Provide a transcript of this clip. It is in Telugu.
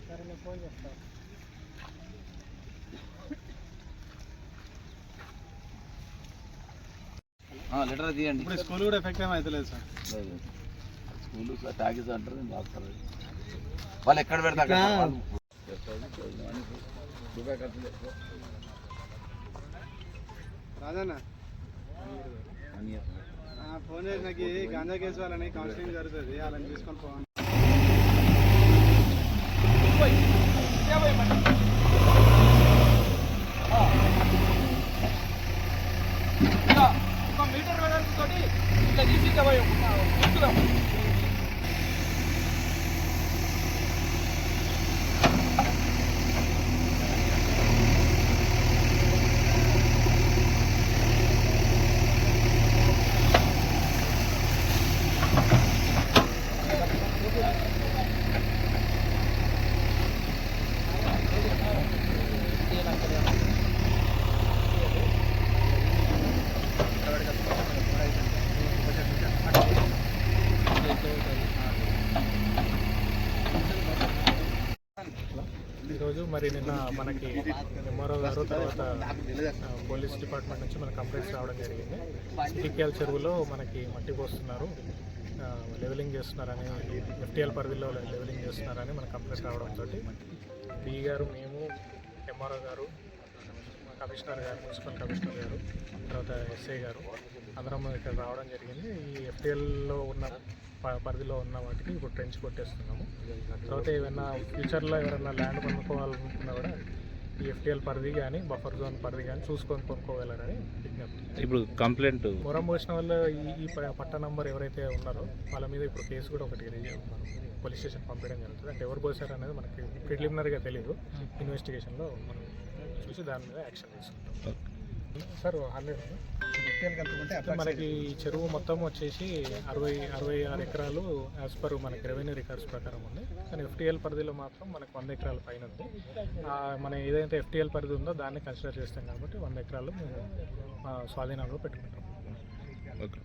సరే నేను ఫోన్ చేస్తాను. లెటర్ తీయండి. ఇప్పుడు స్కూల్ కూడా ఎఫెక్ట్ ఏమీ అవుతలేదు సార్. స్కూల్ టాకీస్ అంటారు, డాక్టర్ వాళ్ళు ఎక్కడ పెడతారు రాదన్నా ఫోన్ చేసి నాకు గాంజా కేసు వాళ్ళని కౌన్సిలింగ్ జరుగుతుంది, వాళ్ళని తీసుకొని పోవాలి. మీటర్ వెడల్పుతో ఇట్లా తీసి కూర్చున్నాం. ఈరోజు మరి నిన్న మనకి ఎంఆర్ఓ గారు తర్వాత పోలీస్ డిపార్ట్మెంట్ నుంచి మనకు కంప్లైంట్స్ రావడం జరిగింది. సిటికేఎల్ చెరువులో మనకి మట్టి పోస్తున్నారు, లెవెలింగ్ చేస్తున్నారని, ఎఫ్టీఎల్ పరిధిలో లెవెలింగ్ చేస్తున్నారని మనకు కంప్లైంట్ రావడంతో బి గారు, మేము, ఎంఆర్ఓ గారు, కమిషనర్ గారు, మున్సిపల్ కమిషనర్ గారు, తర్వాత ఎస్ఐ గారు అందరం ఇక్కడ రావడం జరిగింది. ఈ ఎఫ్టీఎల్లో ఉన్న పరిధిలో ఉన్న వాటికి ఇప్పుడు ట్రెంచ్ కొట్టేస్తున్నాము. తర్వాత ఏమైనా ఫ్యూచర్లో ఎవరైనా ల్యాండ్ కొనుక్కోవాలనుకున్నా కూడా ఈ ఎఫ్టీఎల్ పరిధి కానీ బఫర్ జోన్ పరిధి కానీ చూసుకొని కొనుక్కోగలరని విజ్ఞప్తి. ఇప్పుడు కంప్లైంట్ మొరం పోసిన వాళ్ళు ఈ పట్ట నంబర్ ఎవరైతే ఉన్నారో వాళ్ళ మీద ఇప్పుడు కేసు కూడా ఒకటి పోలీస్ స్టేషన్ పంపించడం జరుగుతుంది. అంటే ఎవరు పోసారు అనేది మనకి ప్రిలిమినరీగా తెలియదు, ఇన్వెస్టిగేషన్లో మనం చూసి దాని మీద యాక్షన్ తీసుకుంటాం. సార్ 100 మనకి చెరువు మొత్తం వచ్చేసి 66 ఎకరాలు యాజ్ పర్ మనకి రెవెన్యూ రికార్డ్స్ ప్రకారం ఉంది. కానీ ఎఫ్టీఎల్ పరిధిలో మాత్రం మనకు 100 ఎకరాల పైన ఉంది. మన ఏదైతే ఎఫ్టీఎల్ పరిధి ఉందో దాన్ని కన్సిడర్ చేస్తాం కాబట్టి 100 ఎకరాలు మేము స్వాధీనంలో పెట్టుకుంటాం. ఓకే.